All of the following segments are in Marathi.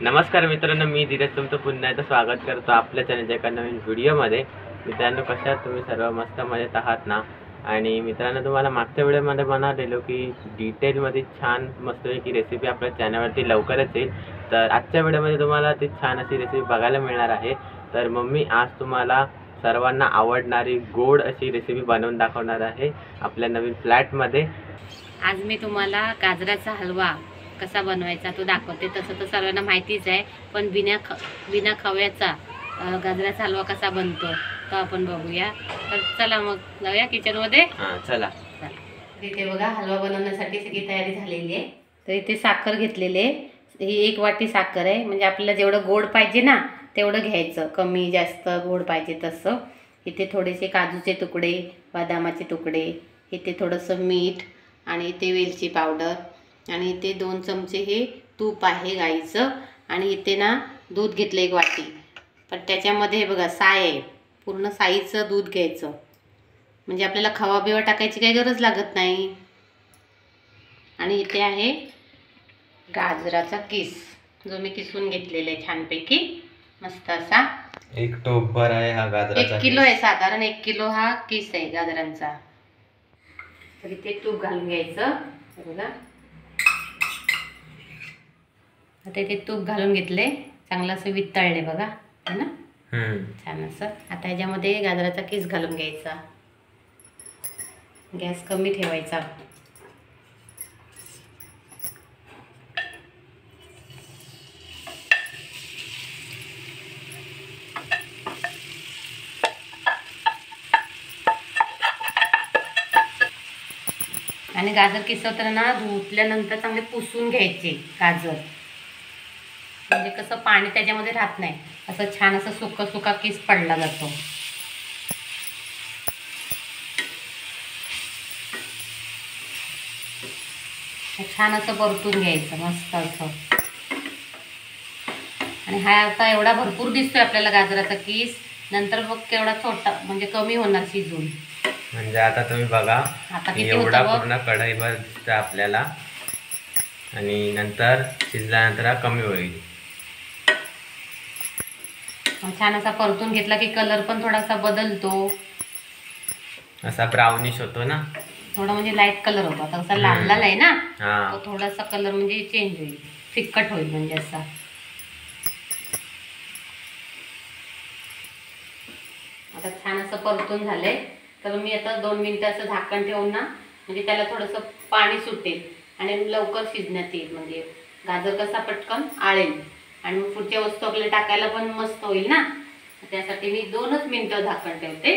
नमस्कार मित्रांनो, मी धीरज तुमचं पुन्हा एकदा स्वागत करतो आपल्या चॅनलच्या एका नवीन व्हिडिओमध्ये। मित्रांनो, कशा आहात तुम्ही सर्व? मस्त मजेत आहात ना? आणि मित्रांनो, तुम्हाला मागच्या व्हिडिओमध्ये म्हणालेलो की डिटेलमध्ये छान मस्तपैकी रेसिपी आपल्या चॅनलवरती लवकरच येईल। तर आजच्या व्हिडिओमध्ये तुम्हाला ती छान अशी रेसिपी बघायला मिळणार आहे। तर मम्मी आज तुम्हाला सर्वांना आवडणारी गोड अशी रेसिपी बनवून दाखवणार आहे आपल्या नवीन फ्लॅटमध्ये। आज मी तुम्हाला गाजराचा हलवा कसा बनवायचा तो दाखवते। तसं तर सर्वांना माहितीच आहे, पण बिना खव्याचा गाजराचा हलवा कसा बनतो तो आपण बघूया। तर चला मग जाऊया किचनमध्ये। चला। इथे बघा, हलवा बनवण्यासाठी सगळी तयारी झालेली आहे। तर इथे साखर घेतलेली आहे, ही 1 वाटी साखर आहे। म्हणजे आपल्याला जेवढं गोड पाहिजे ना तेवढं घ्यायचं, कमी जास्त गोड पाहिजे तसं। इथे थोडेसे काजूचे तुकडे, बदामाचे तुकडे, इथे थोडंसं मीठ आणि इथे वेलची पावडर, आणि इथे 2 चमचे हे तूप आहे गाईचं, आणि इथे ना दूध घेतलं 1 वाटी। पण त्याच्यामध्ये हे बघा साय आहे, पूर्ण साईचं दूध घ्यायचं, म्हणजे आपल्याला खवा बिवा टाकायची काही गरज लागत नाही। आणि इथे आहे गाजराचा किस, जो मी किसून घेतलेला आहे छानपैकी मस्त असा। 1 टोपभर आहे हा गाजराचा, 1 किलो आहे साधारण, 1 किलो हा किस आहे गाजरांचा। तर इथे तूप घालून घ्यायचं बघा। आता इथे तूप घालून घेतले, चांगलं असं वितळले बघा, है ना? छान असं। आता ह्याच्यामध्ये गाजराचा किस घालून घ्यायचा, गॅस कमी ठेवायचा। आणि गाजर किसवताना धुतल्यानंतर चांगले पुसून घ्यायचे गाजर, म्हणजे कसं पाणी त्याच्यामध्ये राहत नाही, असं छान असं सुका सुका किस पडला जातो। छान असं परतून घ्यायचं मस्त असं। आणि हा आता एवढा भरपूर दिसतोय आपल्याला गाजराचा किस, नंतर बघ केवढा छोटा, म्हणजे कमी होणार शिजून। म्हणजे आता तुम्ही बघा, एवढा पूर्ण कढईभर दिसतं आपल्याला, आणि नंतर शिजल्यानंतर हा कमी होईल। छान असा परतून घेतला की कलर पण थोडासा बदलतो, असा ब्राउनिश होतो ना, थोडा म्हणजे लाईट कलर होतो। आता असा लाल लाल आहे ना, तो थोडासा कलर म्हणजे चेंज होईल, फिक्कट होईल म्हणजे असा। आता छान असं परतून झालंय, तर मी आता 2 मिनिटं असं झाकण ठेवून ना, म्हणजे त्याला थोडंसं पाणी सुटेल आणि लवकर शिजण्यात येईल, म्हणजे गाजर कसा पटकन आळेल आणि मग पुढच्या वस्तू आपल्याला टाकायला पण मस्त होईल ना। त्यासाठी मी 2च मिनिटं झाकण ठेवते।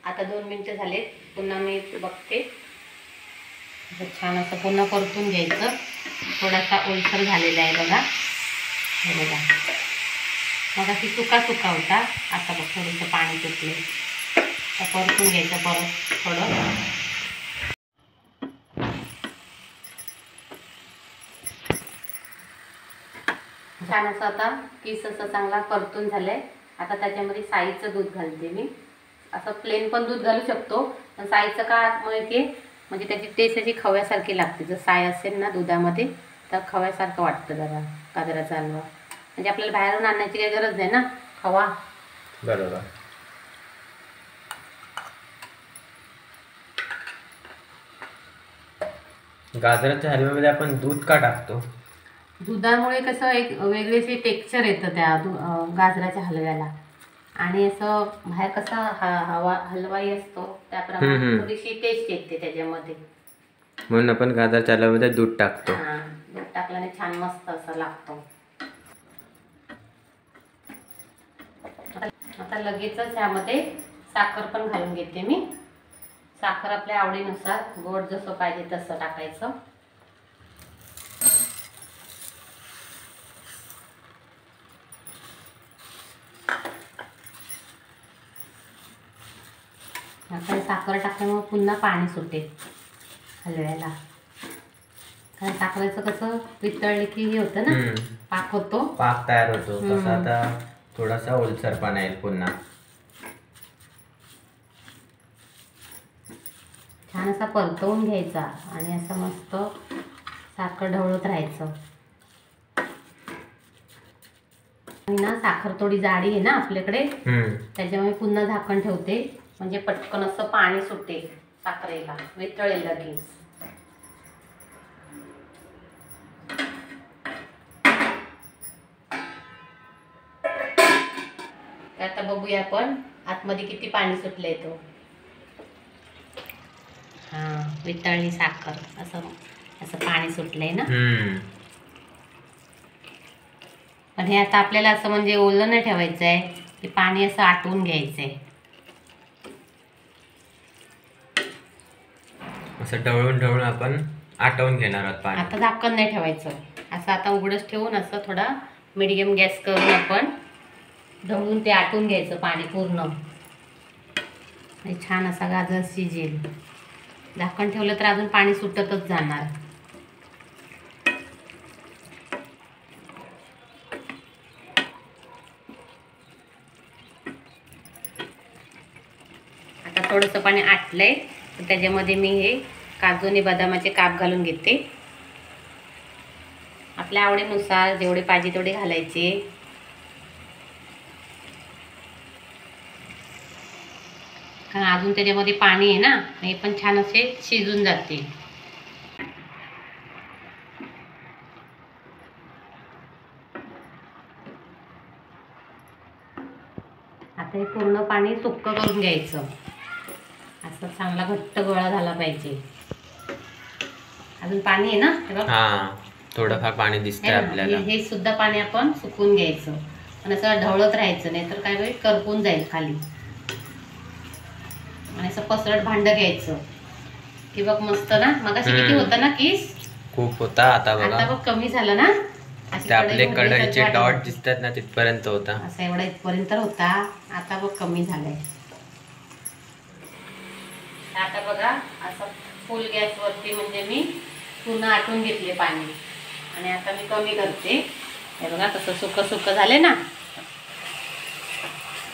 आता 2 मिनिटं झाले, पुन्हा मी बघते। छान असं पुन्हा परतून घ्यायचं, थोडासा ओलसर झालेला आहे बघा, हे बघा। मग अशी सुका सुका होता, आता बघ थोडंसं पाणी सुटले, तर परतून घ्यायचं परत थोडं। छान असं आता किस असं चांगला परतून झालंय। आता त्याच्यामध्ये साईचं दूध घालते मी, असं प्लेन पण दूध घालू शकतो, पण साईचं का माहिती, म्हणजे त्याची टेस्ट अशी खव्यासारखी लागते। जर साय असेल ना दुधामध्ये तर खव्यासारखं वाटतं जरा गाजराचा हलवा, म्हणजे आपल्याला बाहेरून आणण्याची काही गरज नाही ना खवा। बरोबर। गाजराच्या हलव्यामध्ये आपण दूध का टाकतो? दुधामुळे कसं एक वेगळीशी टेक्स्चर येतं त्या गाजराच्या हलव्याला, आणि असं बाहेर कसा हलवाई असतो त्याप्रमाणे थोडीशी टेस्ट येते त्याच्यामध्ये, म्हणून आपण गाजराच्या हलव्यामध्ये दूध टाकतो। दूध टाकल्याने छान मस्त असं लागतो। आता लगेचच ह्यामध्ये साखर पण घालून घेते मी। साखर आपल्या आवडीनुसार, गोड जसं पाहिजे तसं टाकायचं। आता साखर टाकल्यामुळे पुन्हा पाणी सुटेल हलव्याला, कारण साखरेचं कसं वितळले की हे होतं ना, पाक होतो, पाक तयार होतो, तसा आता थोडासा ओलसरपणा येईल पुन्हा। छान असा परतवून घ्यायचा आणि असं मस्त साखर ढवळत राहायचं. आणि ना साखर थोडी जाडी आहे ना आपल्याकडे, त्याच्यामुळे पुन्हा झाकण ठेवते, म्हणजे पटकन असं पाणी सुटेल साखरेला, वितळेल लगेच. आता बघूया आपण आतमध्ये किती पाणी सुटलंय तो. हा, वितळली साखर, असं असं पाणी सुटलंय ना. पण हे आता आपल्याला असं म्हणजे ओलं नाही ठेवायचं आहे, ते पाणी असं आटवून घ्यायचंय. असं ढवळून ढवळून आपण आटवून घेणार आहोत पाणी. आता झाकण नाही ठेवायचं, असं आता उघडच ठेवून असं थोडा मीडियम गॅस करून आपण ढवळून ते आटवून घ्यायचं पाणी पूर्ण. छान असा गाजर शिजेल. झाकण ठेवलं तर अजून पाणी सुटतच जाणार. आता थोडंसं पाणी आटलंय, तर त्याच्यामध्ये मी हे काजू आणि बदामाचे काप घालून घेते. आपल्या आवडीनुसार जेवढे पाहिजे तेवढे घालायचे. कारण अजून त्याच्यामध्ये पाणी आहे ना, हे पण छान असे शिजून जाते. आता हे पूर्ण पाणी सुक्क करून घ्यायचं. असं चांगला घट्ट गोळा झाला पाहिजे. अजून पाणी आहे ना, हा, थोडंफार पाणी दिसतंय आपल्याला. हे सुद्धा पाणी आपण सुकून घ्यायचं, आणि असं ढवळत राहायचं, नाही तर काय वेळ करपून जाईल खाली. आणि असं पसरट भांड घ्यायचं की बघ मस्त ना. मगाशी किती होता ना किस, खूप होता. आता बघ कमी झालं ना. ते आपले कढईचे डॉट दिसतात ना, तिथपर्यंत होता. असं एवढा इथपर्यंत होता. आता बघ कमी झालंय. आता बघा असं फुल गॅस वरती म्हणजे मी पुन्हा आटून घेतले पाणी, आणि आता मी कमी करते. हे बघा कसं सुक्क सुक्क झाले ना.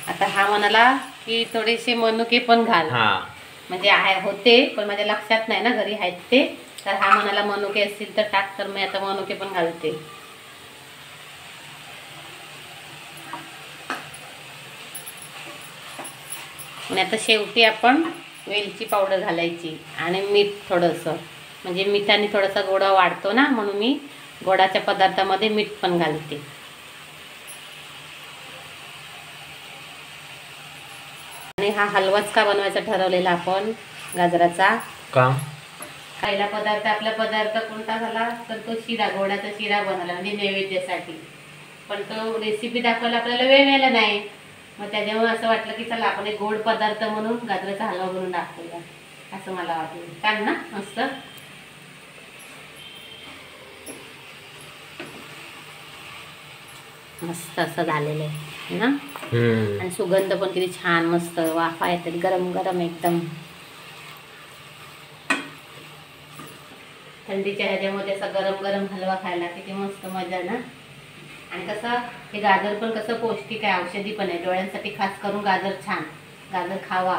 आता हा म्हणाला की थोडेसे मनुके पण घाल, म्हणजे होते पण माझ्या लक्षात नाही ना घरी आहेत ते. तर हा म्हणाला मनुके असतील तर टाक, तर मी आता मनुके पण घालते. आणि आता शेवटी आपण वेलची पावडर घालायची आणि मीठ थोडंसं, म्हणजे मिठाने थोडासा गोडा वाढतो ना, म्हणून मी गोडाच्या पदार्थामध्ये मीठ पण घालते. आणि हा हलवाच का बनवायचा ठरवलेला आपण गाजराचा. पहिला पदार्थ आपला पदार्थ कोणता झाला तर तो शिरा, गोडाचा शिरा बनवला, म्हणजे नैवेद्यासाठी. पण तो रेसिपी दाखवायला आपल्याला वेळ मिळाला नाही, मग त्याच्यामुळे असं वाटलं की चला आपण एक गोड पदार्थ म्हणून गाजराचा हलवा बनवून दाखवूया, असं मला वाटलं. छान ना, मस्त. मस्त असं झालेलं आहे ना. आणि सुगंध पण किती छान, मस्त वाफा येतात गरम गरम एकदम. थंडीच्या ह्याच्यामध्ये असा गरम गरम हलवा खायला किती मस्त मजा ना. आणि कसं हे गाजर पण कसं पौष्टिक आहे, औषधी पण आहे. डोळ्यांसाठी खास करून गाजर छान, गाजर खावा.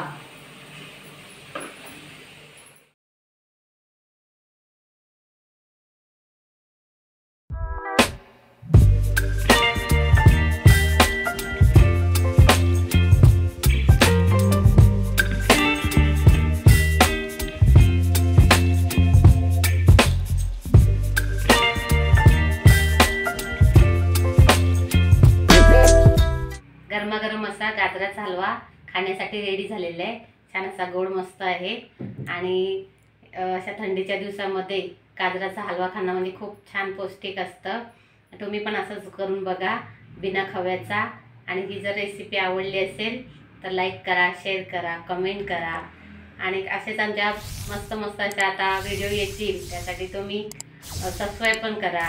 गरमागरम असा गाजराचा हलवा खाण्यासाठी रेडी झालेला आहे. छान असा गोड मस्त आहे. आणि अशा थंडीच्या दिवसामध्ये गाजराचा हलवा खाणं म्हणजे खूप छान पौष्टिक असतं. तुम्ही पण असंच करून बघा बिना खव्याचा. आणि ही जर रेसिपी आवडली असेल तर लाईक करा, शेअर करा, कमेंट करा. आणि असेच आमच्या मस्त मस्त अशा आता व्हिडिओ येतील, त्यासाठी तुम्ही सबस्क्राईब पण करा.